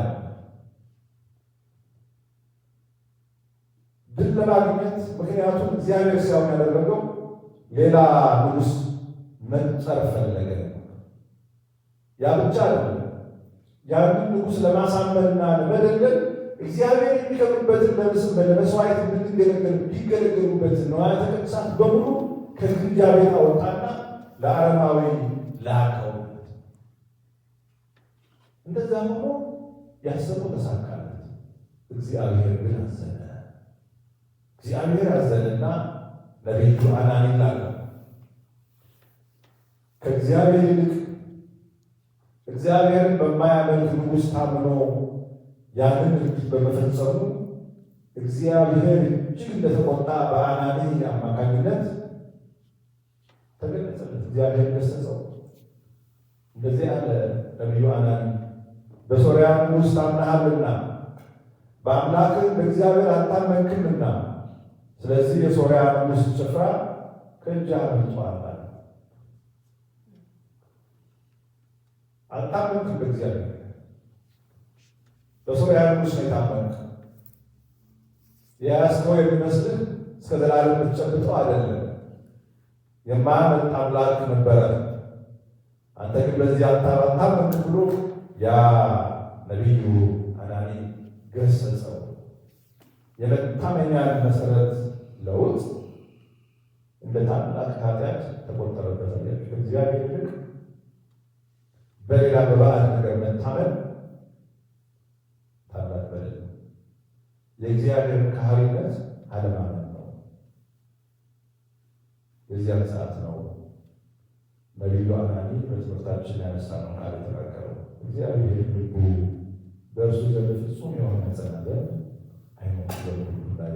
ድል ለማግኘት ምክንያቱም እግዚአብሔር ሲያውቅ ያደረገው ሌላ ንጉሥ መፍጠር ፈለገ። ያ ብቻ ነው። ያንን ንጉሥ ለማሳመንና ለመደለል እግዚአብሔር የሚከብርበትን ለመስዋዕት ቢገለገሉበትን ንዋያተ ቅድሳት በሙሉ ከግምጃ ቤት አወጣና ለአረማዊ ላከው። እንደዛ ሆኖ ያሰበው ተሳካለት። እግዚአብሔር ግን አዘነ። እግዚአብሔር አዘነና ነቢዩ አናኒን ላከው። ከእግዚአብሔር ይልቅ እግዚአብሔርን በማያመልክ ንጉሥ ታምኖ ያንን ድርጊት በመፈጸሙ እግዚአብሔር እጅግ እንደተቆጣ በአናኒ አማካኝነት ተገለጸለት። እግዚአብሔር ገሰጸው። እንደዚህ አለ ነቢዩ አናኒ፣ በሶርያ ንጉሥ ታምነሃልና በአምላክህ በእግዚአብሔር አልታመንክምና ስለዚህ የሶርያ ንጉሥ ጭፍራ ከእጅህ አምልጦአል። አልታመንክም በእግዚአብሔር፣ በሶርያ ንጉሥ ነው የታመንክ። የያዝከው የሚመስልህ እስከ ዘላለም የምትጨብጠው አይደለም። የማያመልጥ አምላክ ነበረ። አንተ ግን በዚህ አልታመንክ ብሎ ያ ነቢዩ አናኒ ገሰጸው። የመታመኛን መሰረት ለውጥ እንደ ታላቅ ኃጢአት ተቆጠረበት። ከእግዚአብሔር ይልቅ በሌላ በባዕድ ነገር መታመን ታላቅ በደል ነው። የእግዚአብሔር ካህሪነት አለማመን ነው። የዚያን ሰዓት ነው ነቢዩ አናኒ በትምህርታችን ያነሳነው ቃል የተናገረው። እግዚአብሔር ልቡ በእርሱ ዘንድ ፍጹም የሆነ መጸናበት ዓይኖቹ በሁሉ ላይ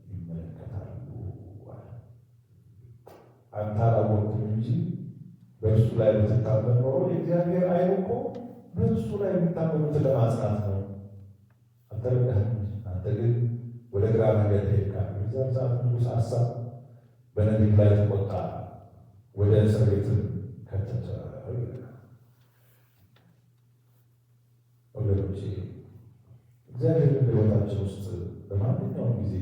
ይመለከታሉ። አንተ አላወቅም እንጂ በእርሱ ላይ ብትታመን ኖሮ የእግዚአብሔር ዓይን እኮ በእርሱ ላይ የሚታመኑትን ለማጽናት ነው። አልተረዳህም። አንተ ግን ወደ ግራ መንገድ ሄድካል። የዚያን ሰዓት ንጉሥ አሳ በነቢዩ ላይ ተቆጣ፣ ወደ እስር ቤትም ከተተ። ወገኖቼ እግዚአብሔር በሕይወታችን ውስጥ በማንኛውም ጊዜ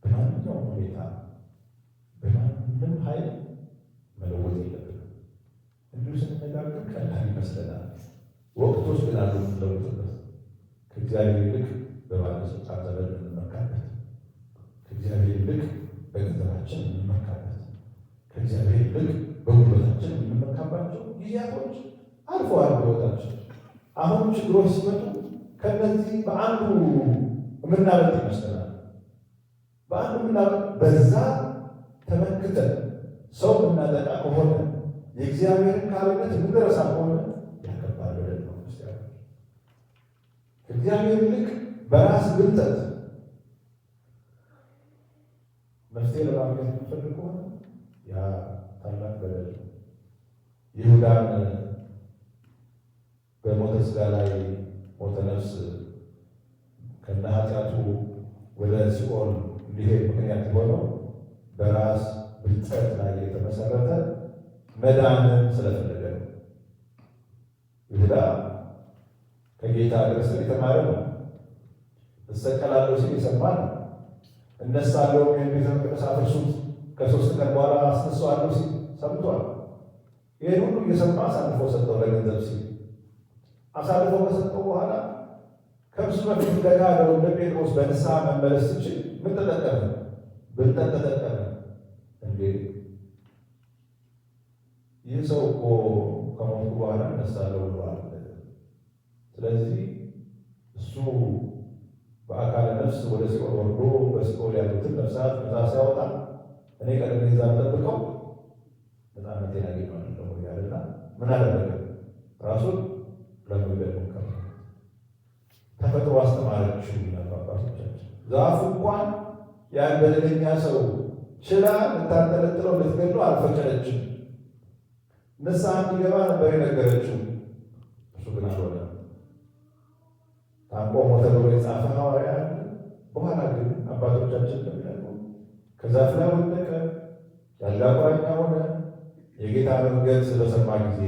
በማንኛውም ሁኔታ በማንም ኃይል መለወጥ የለብንም። እንዲሁ ስንነጋገር ቀላል ይመስለናል። ወቅቶች ግን አሉ የምንለውጥበት። ከእግዚአብሔር ይልቅ በባለስልጣን ዘመን የምንመካበት፣ ከእግዚአብሔር ይልቅ በገንዘባችን የምንመካበት፣ ከእግዚአብሔር ይልቅ በጉልበታችን የምንመካባቸው ጊዜያቶች አልፈዋል በሕይወታችን። አሁን ችግሮች ሲመጡ ከነዚህ በአንዱ የምናበጥ ይመስለናል። በአንዱ የምናበጥ በዛ ተመክተን ሰው የምናጠቃ ከሆነ የእግዚአብሔርን ካህሪነት የምንረሳ ከሆነ ያከባድ በደል ነው። ከእግዚአብሔር ይልቅ በራስ ብልጠት መፍትሄ ለማግኘት የምንፈልግ ከሆነ ያ ታላቅ በደል ነው። ይሁዳን በሞተ ሥጋ ላይ ሞተ ነፍስ ከነ ኃጢአቱ ወደ ሲኦል እንዲሄድ ምክንያት የሆነው በራስ ብልጠት ላይ የተመሰረተ መዳንን ስለፈለገ ነው። ይሁዳ ከጌታ እግር ስር የተማረ ነው። እሰቀላለሁ ሲል የሰማ ነው። እነሳለሁ የቤተ መቅደስ አፍርሱት ከ3 ቀን በኋላ አስነሳዋለሁ ሲል ሰምቷል። ይህን ሁሉ እየሰማ አሳልፎ ሰጠው ለገንዘብ ሲል። አሳልፎ ከሰጠው በኋላ ከእርሱ በፊት ደጋግሞ እንደ ጴጥሮስ በንስሐ መመለስ ሲችል ምን ተጠቀመ? ብልጠት ተጠቀመ። እንዴ ይህ ሰው እኮ ከሞቱ በኋላ እነሳለሁ ብሏል። ስለዚህ እሱ በአካለ ነፍስ ወደ ሲኦል ወርዶ በሲኦል ያሉትን ነፍሳት ነፃ ሲያወጣ እኔ ቀደም ዛ ጠብቀው ነፃነቴን አገኘዋለሁ ያለና ምን አደረገ? ራሱን ለመግደል ሞከረ። ተፈጥሮ አስተማረችው ይላሉ አባቶቻችን። ዛፉ እንኳን ያን በደለኛ ሰው ችላ ልታንጠለጥለው ልትገድለው አልፈቀደችም። ንስሐ እንዲገባ ነበር የነገረችው። እሱ ግን አልሆነም። ታንቆ ሞተ ብሎ የጻፈ ሐዋርያ አለ። በኋላ ግን አባቶቻችን እንደሚለው ከዛፍ ላይ ወደቀ፣ ያለ ቁራኛ ሆነ። የጌታ መንገድ በሰማ ጊዜ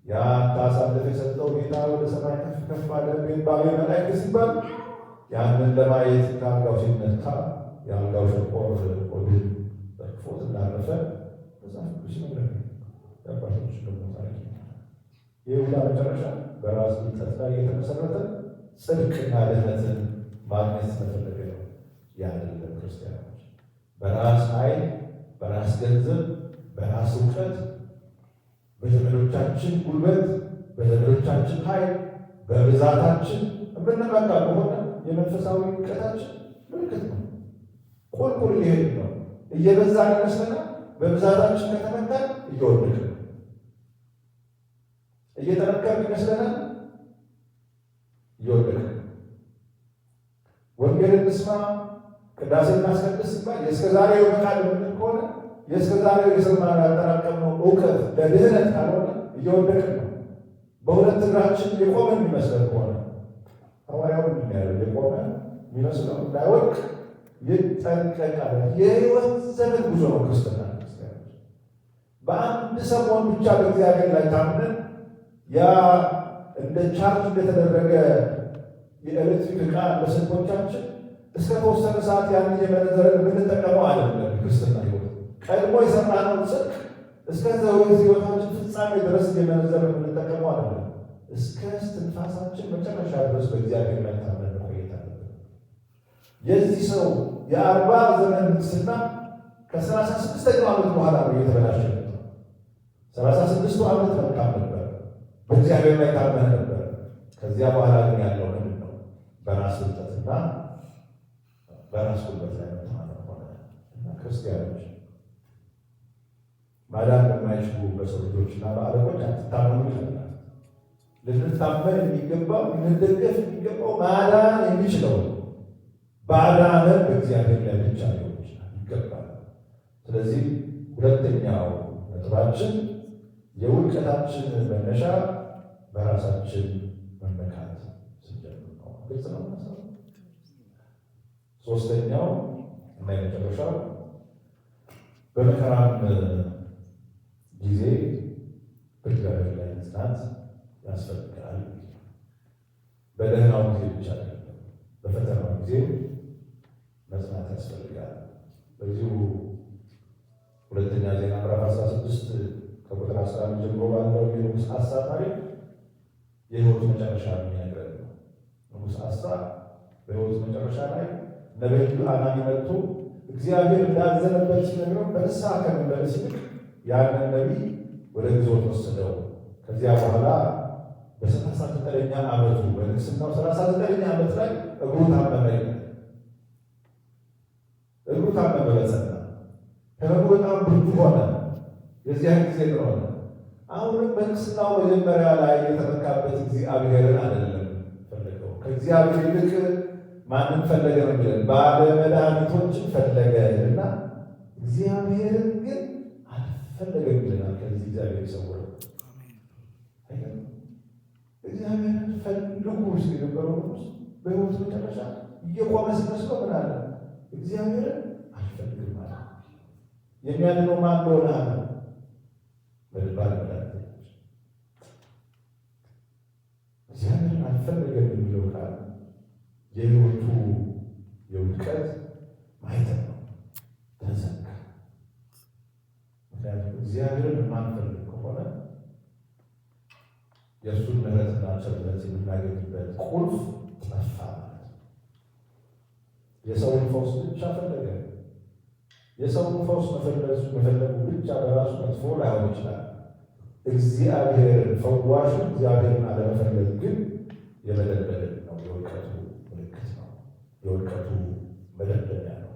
ያ ታሳልፍ የሰጠው ጌታ ወደ ሰማይ ከፍ ከፍ አለ። ቤባቤ መላእክት ሲባል ያንን ለማየት ከአልጋው ሲነካ የአልጋው ሸንቆር ሆድን በክፎት እንዳረፈ መጽሐፍ ቅዱስ ይነግረናል። የአባቶች ደግሞ ታሪክ ይህ ሁላ መጨረሻ በራስ ብልጠት ላይ የተመሰረተ ጽድቅና ድህነትን ማግኘት ስለፈለገ ነው። ያደለም ክርስቲያኖች በራስ ኃይል፣ በራስ ገንዘብ፣ በራስ እውቀት፣ በዘመዶቻችን ጉልበት፣ በዘመዶቻችን ኃይል፣ በብዛታችን የምንመካ ከሆነ የመንፈሳዊ እውቀታችን ምልክት ነው። ቁልቁል እየሄድ ነው። እየበዛን ይመስለናል። በብዛታችን ከተመካን እየወደቅ ነው። እየጠነከርን ይመስለናል። እየወደቅ ነው። ወንጌልን እንስማ፣ ቅዳሴ እናስቀድስ ሲባል የእስከዛሬው መካል የምንል ከሆነ የእስከዛሬው የሰማነው ያጠራቀምነው እውቀት ለድህነት ካልሆነ እየወደቅን ነው። በሁለት እግራችን የቆመ የሚመስለን ከሆነ ሐዋርያው ምንድን ያለው? የቆመ የሚመስለው እንዳይወድቅ ይጠንቀቃል። የሕይወት ዘመን ጉዞ ነው ክርስትና። ክርስቲያኖች በአንድ ሰሞን ብቻ በእግዚአብሔር ላይ ታምነን ያ እንደ ቻርጅ እንደተደረገ የኤሌክትሪክ ዕቃ በስልኮቻችን እስከ ተወሰነ ሰዓት ያን እየመነዘረን የምንጠቀመው አይደለም። ክርስትና ሕይወት ቀድሞ የሰራነው ጽድቅ እስከ ሕይወታችን ፍጻሜ ድረስ እየመነዘረን የምንጠቀመው አይደለም። እስከ እስትንፋሳችን መጨረሻ ድረስ በእግዚአብሔር ላይ ታምነን መቆየት አለብን። የዚህ ሰው የ40 ዘመን ንግስና ከ36ኛው ዓመት በኋላ ነው እየተበላሸ ነው። 36ቱ ዓመት መልካም ነበር፣ በእግዚአብሔር ላይ ታመነ ነበር። ከዚያ በኋላ ግን ያለው ምንድን ነው? በራስ ብልጠትና በራስ ጉልበት ላይ መተማመን ሆነ እና ክርስቲያኖች ማዳን በማይችሉ በሰው ልጆችና በአለቆች አትታመኑ ይላል። ልንታመን የሚገባው ልንደገፍ የሚገባው ማዳን የሚችለው ባዳነን በእግዚአብሔር ላይ ብቻ ሊሆን ይችላል ይገባል። ስለዚህ ሁለተኛው ነጥባችን የውድቀታችን መነሻ በራሳችን መመካት ስንጀምር ነው። ግልጽ ነው። ሶስተኛው እና የመጨረሻው በመከራም ጊዜ በእግዚአብሔር ላይ መጽናት ያስፈልጋል። በደህናው ጊዜ ብቻ አይደለም፣ በፈተናው ጊዜ መጽናት ያስፈልጋል። በዚሁ ሁለተኛ ዜና ምዕራፍ 16 ከቁጥር 11 ጀምሮ ባለው የንጉሥ አሳ ታሪክ የሕይወት መጨረሻ የሚነግረን ነው። ንጉሥ አሳ በሕይወት መጨረሻ ላይ ነቢዩ አናኒ መጥቶ እግዚአብሔር እንዳዘነበት ሲነግረው በንስሐ ከመመለስ ይልቅ ያንን ነቢይ ወደ ግዞት ወሰደው። ከዚያ በኋላ በ39ኛ ዓመቱ በንግሥናው 39ኛ ዓመት ላይ እግሩ ታመመ። እግሩ ታመመ በጸና ህመሙ በጣም ብርቱ ሆነ። የዚያን ጊዜ ሆነ አሁንም በንግሥናው መጀመሪያ ላይ የተመካበት እግዚአብሔርን አይደለም ፈለገው። ከእግዚአብሔር ይልቅ ማንም ፈለገ ነው የሚለን? ባለ መድኃኒቶችን ፈለገ እና እግዚአብሔርን ግን አልፈለገም ይለናል። ከዚህ እግዚአብሔር ይሰውረው። እግዚአብሔርን ፈልጉ ሲል የነበረው በሕይወቱ መጨረሻ እየቆመ ሲመስለው ምን አለ? እግዚአብሔርን አልፈልግም አለ። የሚያድነው ማን እንደሆነ አለ? ባለ መድኃኒቶች። እግዚአብሔርን አልፈለገም የሚለው ቃል የሕይወቱ የውድቀት ማይተም ነው፣ ተዘጋ። ምክንያቱም እግዚአብሔርን የማንፈልግ ከሆነ የእሱን ምሕረትና ቸርነት የምናገኝበት ቁልፍ ጠፋ ማለት ነው። የሰውን ፈውስ ብቻ ፈለገ። የሰውን ፈውስ መፈለጉ ብቻ በራሱ መጥፎ ላይሆን ይችላል። እግዚአብሔርን ፈዋሹን እግዚአብሔርን አለመፈለግ ግን የመደልደል ነው፣ የውድቀቱ ምልክት ነው፣ የውድቀቱ መደልደያ ነው።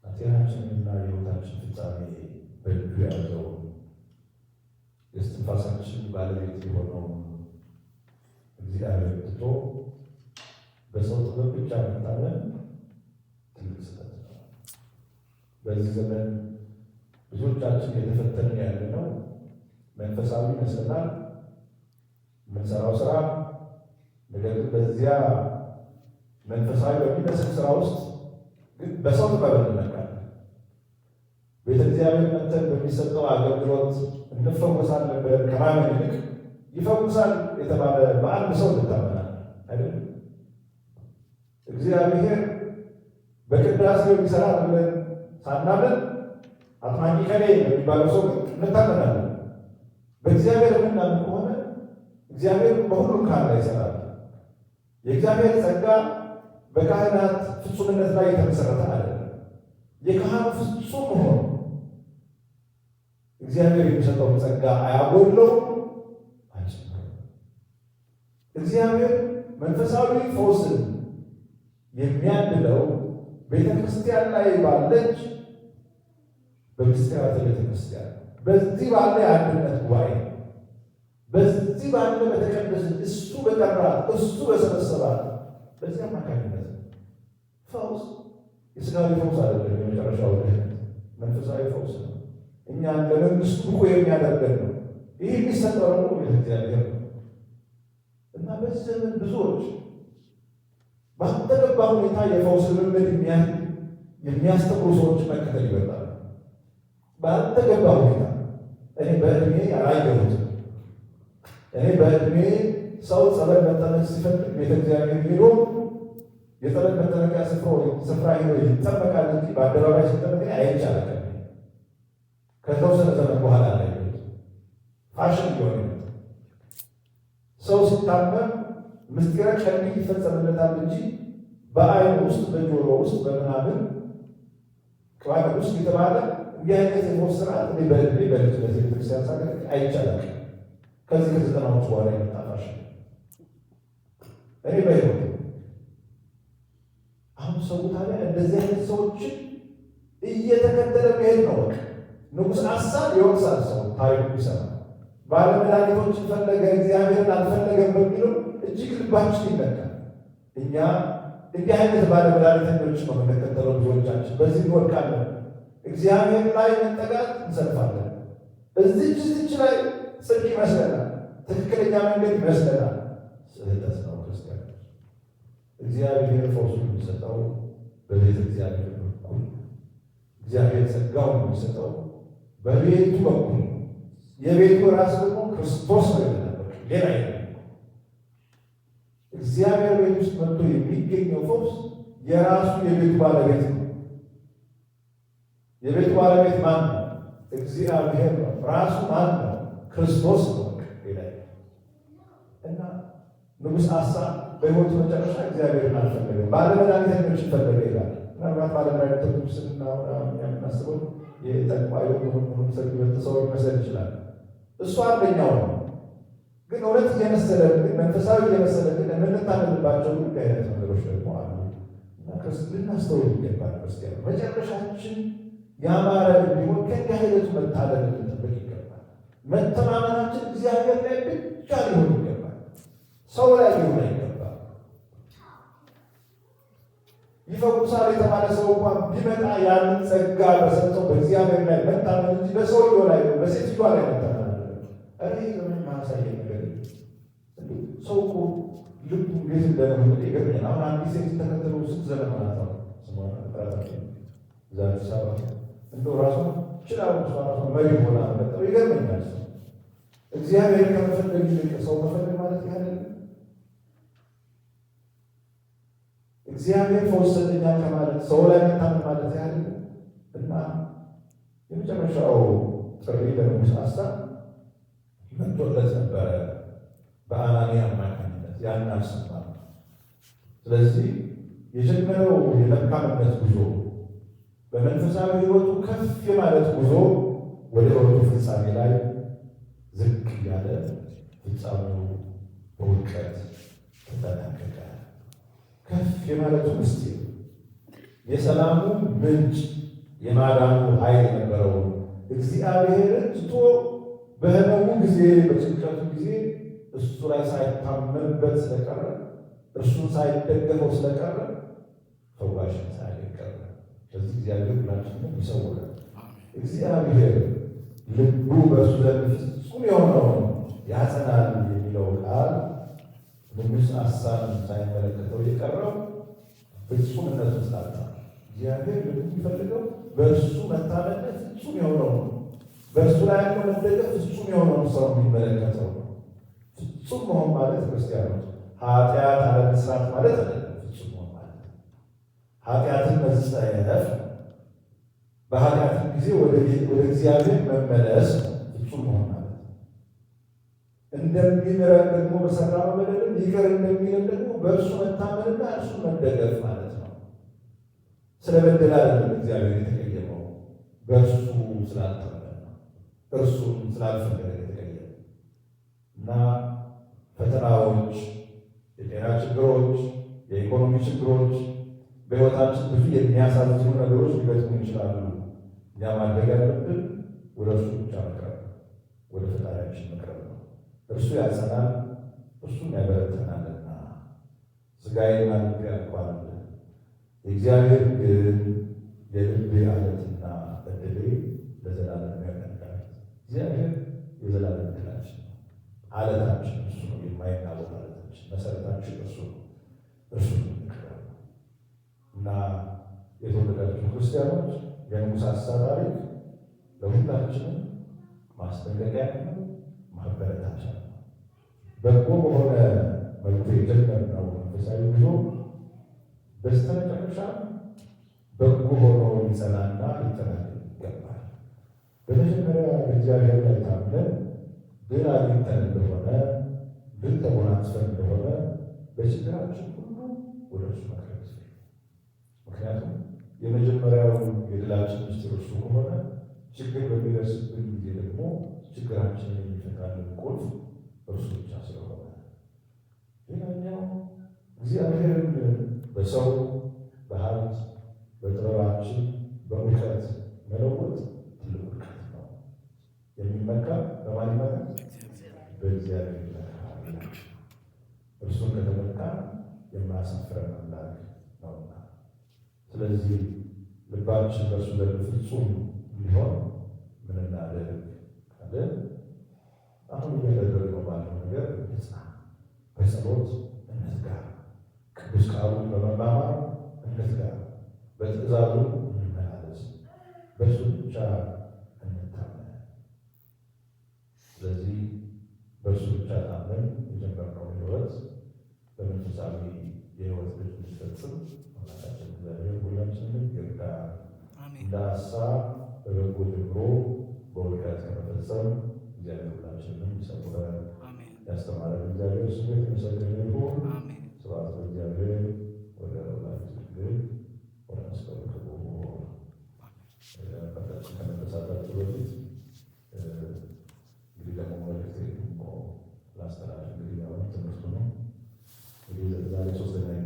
ጤናችንና የሕይወታችን ፍጻሜ በእጁ ያዘውን የእስትንፋሳችን ባለቤት የሆነውን እግዚአብሔር ትቶ በሰው ጥበብ ብቻ መታመን ትልቅ ስህተት ነው። በዚህ ዘመን ብዙዎቻችን የተፈተንን ያለነው መንፈሳዊ ይመስለናል የምንሰራው ስራ። ነገር ግን በዚያ መንፈሳዊ በሚመስል ስራ ውስጥ ግን በሰው ጥበብ እንመካለን። ቤተ እግዚአብሔር መጥተን በሚሰጠው አገልግሎት እንፈወሳለን ብለን ከማመን ይልቅ ይፈውሳል የተባለ በአንድ ሰው እንታመናለን አይደለም። እግዚአብሔር በቅዳሴው ይሰራል ብለን ሳናምን አጥማቂ ከሌ የሚባለው ሰው እንታመናለን። በእግዚአብሔር የምናምን ከሆነ እግዚአብሔር በሁሉም ካህን ላይ ይሰራል። የእግዚአብሔር ጸጋ በካህናት ፍጹምነት ላይ የተመሰረተ አይደለም። የካህኑ ፍጹም መሆኑ እግዚአብሔር የሚሰጠውን ጸጋ አያጎድለውም፣ አይጨምረውም። እግዚአብሔር መንፈሳዊ ፈውስን የሚያድለው ቤተ ክርስቲያን ላይ ባለች በምስጢራተ ቤተ ክርስቲያን በዚህ ባለ የአንድነት ጉባኤ በዚህ ባለ በተቀደሰ እሱ በጠራት እሱ በሰበሰባት በዚህ አማካኝነት ፈውስ የሥጋዊ ፈውስ አይደለም። የመጨረሻው ድህነት መንፈሳዊ ፈውስ ነው። እኛን ለመንግስቱ ብቁ የሚያደርገን ነው። ይህ የሚሰጠው ደግሞ እግዚአብሔር ነው እና በዚህ ዘመን ብዙዎች ባልተገባ ሁኔታ የፈውስ ልምምድ የሚያስተምሩ ሰዎች መከተል ይበጣል። ባልተገባ ሁኔታ እኔ በእድሜ አላየሁትም። እኔ በእድሜ ሰው ጸበል መጠመቅ ሲፈልግ ቤተ እግዚአብሔር ሄዶ የጸበል መጠመቂያ ስፍራ ሄዶ ይጠመቃል እንጂ በአደባባይ ሲጠመቅ አይቻልም። ከተወሰነ ዘመን በኋላ ላይ ፋሽን ሊሆን ሰው ሲታመም ምስጢረ ቀንዲ ይፈጸምለታል እንጂ በአይን ውስጥ በጆሮ ውስጥ በምናምን ቅባት ውስጥ የተባለ እንዲህ አይነት የፈውስ ስርዓት እኔ በእድሜ በልጅነት ቤተክርስቲያን ሳገለግል አይቻልም። ከዚህ ከዘጠናዎች በኋላ የመጣ ፋሽን እኔ በሕይወት አሁን ሰው ታዲያ እንደዚህ አይነት ሰዎችን እየተከተለ መሄድ ነው። ንጉሥ አሳብ ይወቅሳል። ሰው ታሪኩ ይሰማል። ባለመድኃኒቶችን ፈለገ እግዚአብሔርን አልፈለገም በሚለው እጅግ ልባችን ይነካል። እኛ እንዲህ አይነት ባለመድኃኒተኞች ነው የምንከተለው። ብዙዎቻችን በዚህ እንወድቃለን። እግዚአብሔር ላይ መጠጋት እንሰልፋለን። እዚች ላይ ጽድቅ ይመስለናል፣ ትክክለኛ መንገድ ይመስለናል። ስህተት ነው። ክርስቲያን እግዚአብሔር ፈውሱን የሚሰጠው በቤተ እግዚአብሔር በኩል እግዚአብሔር ጸጋውን የሚሰጠው በቤቱ በኩል የቤቱ ራስ ደግሞ ክርስቶስ ነው ይላል። ሌላ የለም። እግዚአብሔር ቤት ውስጥ መጥቶ የሚገኘው ፈውስ የራሱ የቤቱ ባለቤት ነው። የቤቱ ባለቤት ማን ነው? እግዚአብሔር ነው። ራሱ ማን ነው? ክርስቶስ ነው። ሌላ እና ንጉሥ አሳ በሕይወቱ መጨረሻ እግዚአብሔርን አልፈለገም፣ ባለመድኃኒተኞችን ፈለገ ይላል። ምናልባት ባለመድኃኒተኞች ስናወራ የምናስበው የጠንቋዩ ምሁም ሰው ይመስል ይችላል። እሱ አንደኛው ነው። ግን እውነት እየመሰለን ግን መንፈሳዊ እየመሰለን ግን የምንታመንባቸው ጉዳይ አይነት ነገሮች ደግሞ አሉ እና ልናስተውል ይገባል። ክርስቲያን መጨረሻችን ያማረ እንዲሆን ከእንዲህ አይነቱ መታደል ልንጠብቅ ይገባል። መተማመናችን እግዚአብሔር ላይ ብቻ ሊሆን ይገባል፣ ሰው ላይ ሊሆን አይገባል። ይፈውሳል የተባለ ሰው እንኳን ቢመጣ ያንን ጸጋ በሰጠው በእግዚአብሔር ላይ መታመን እንጂ በሰውየው ላይ በሴትዮዋ ላይ መታመን እኔ ዘመን ማሳየ ነገር ሰው እኮ ልቡ እንዴት እንደሆነ ይገርመኛል። አሁን አንዲት ሴት ተከተለው ስንት ዘመን ማለት ነው እዛ አዲስ አበባ እንደው ራሱ ችላሉ ራሱ መሪ ሆና መጠው ይገርመኛል። እግዚአብሔር ከመፈለግ ይልቅ ሰው መፈለግ ማለት ያለ እግዚአብሔር ፈውስ ሰጠኛል ከማለት ሰው ላይ መታመን ማለት ያህል እና የመጨረሻው ጥሪ ለንጉሥ አሳ መጥቶለት ነበረ በአናንያ አማካኝነት ያን አልሰማም። ስለዚህ የጀመረው የመልካምነት ጉዞ በመንፈሳዊ ሕይወቱ ከፍ የማለት ጉዞ ወደ ሕይወቱ ፍጻሜ ላይ ዝቅ እያለ ፍጻሜው በውድቀት ተጠናቀቀ። ከፍ የማለቱ ምስጢር የሰላሙ ምንጭ የማዳኑ ኃይል የነበረው እግዚአብሔርን ትቶ በሕመሙ ጊዜ በጭንቀቱ ጊዜ እሱ ላይ ሳይታመንበት ስለቀረ እርሱን ሳይደገፈው ስለቀረ ፈዋሽን ሳያገኝ ቀረ። ስለዚህ እግዚአብሔር ሁላችንም ይሰውራል። እግዚአብሔር ልቡ በእርሱ ዘንድ ፍጹም የሆነውን ያጸናል የሚለው ቃል ንጉሥ አሳን ሳይመለከተው የቀረው ፍጹምነቱን ስላጣ እግዚአብሔር ልቡ የሚፈልገው በእርሱ መታመን ፍጹም የሆነውን በእርሱ ላይ ያለው መደገፍ ፍጹም የሆነውን ሰው የሚመለከተው ነው። ፍጹም መሆን ማለት ክርስቲያኖች ኃጢአት አለመስራት ማለት አይደለም። ፍጹም መሆን ማለት ኃጢአትን መጸየፍ፣ በኃጢአትን ጊዜ ወደ እግዚአብሔር መመለስ ፍጹም መሆን ማለት እንደሚምረን ደግሞ በሰራነው በደልም ይቅር እንደሚለን ደግሞ በእርሱ መታመንና እርሱ መደገፍ ማለት ነው። ስለ በደል አይደለም እግዚአብሔር የተቀየመው፣ በእርሱ ስላልተመነ ነው። እርሱን ስላልፈለገ የተቀየመ እና ፈተናዎች፣ የጤና ችግሮች፣ የኢኮኖሚ ችግሮች፣ በሕይወታችን ብዙ የሚያሳዝኑ ነገሮች ሊገጥሙ ይችላሉ። እኛ ማድረግ ያለብን ወደ እርሱ ብቻ መቅረብ፣ ወደ ፈጣሪያችን መቅረብ ነው። እርሱ ያጸናል፣ እርሱም ያበረተናልና። ሥጋዬና ልቤ ያልቋል፣ የእግዚአብሔር ግን የልቤ ዓለትና ዕድሌ ለዘላለም ያቀናል። እግዚአብሔር የዘላለም ዕድላችን ነው። ዓለታችን እርሱ ነው። የማይናወጥ ዓለታችን፣ መሰረታችን እርሱ ነው። እርሱ ነው እና የተወደዳችሁ ክርስቲያኖች የንጉሥ አሳ ታሪክ ለሁላችንም ማስጠንቀቂያ ነው፣ ማበረታቻ ነው። በጎ በሆነ መልኩ የጀመርነው መንፈሳዊ ጉዞ በስተመጨረሻ በጎ ሆኖ ሊጸናና ሊጠናከር ይገባል። በመጀመሪያ በእግዚአብሔር ላይ ታምነን ድል አግኝተን እንደሆነ ድል ተጎናጽፈን እንደሆነ በችግራችን ሁሉ ወደ እርሱ መቅረብ። ምክንያቱም የመጀመሪያው የድላችን ምስጢር እርሱ ከሆነ ችግር በሚደርስብን ጊዜ ደግሞ ችግራችንን የሚፈታልን ቁልፍ እርሱ ብቻ ስለሆነ፣ ሌላኛው እግዚአብሔርን በሰው በሀብት በጥበባችን በእውቀት መለወጥ ትልቅ ውድቀት ነው። የሚመካ በማን ይመካ? በእግዚአብሔር ይመካ። እርሱን ከተመካ የማያሳፍረን አምላክ ነውና፣ ስለዚህ ልባችን በእርሱ ዘንድ ፍጹም ሊሆን ምን እናድርግ ካለን አሁን እያደረግነው ባለው ነገር እንጽና፣ በጸሎት እንትጋ፣ ቅዱስ ቃሉን በመማማር እንትጋ፣ በትእዛዙ እንመላለስ፣ በእሱ ብቻ እንታመን። ስለዚህ በእሱ ብቻ ታመን የጀመርነው ሕይወት በመንፈሳዊ የሕይወት ልጅ እንዲፈጽም አምላካችን እግዚአብሔር ሁላችንም ይርዳ። እንደ ሀሳብ በበጎ ጀምሮ በውድቀት ከመፈጸም እግዚአብሔር ሁላችንም ይሰውረን። ያስተማረን እግዚአብሔር ስሙ የተመሰገነ ይሁን። ስብሐት ለእግዚአብሔር ወለወላዲቱ ድንግል ወለመስቀሉ ክቡር። ከመነሳታችሁ በፊት እንግዲህ ደግሞ መልዕክት ላስተላልፍ። እንግዲህ አሁን ትምህርቱ ነው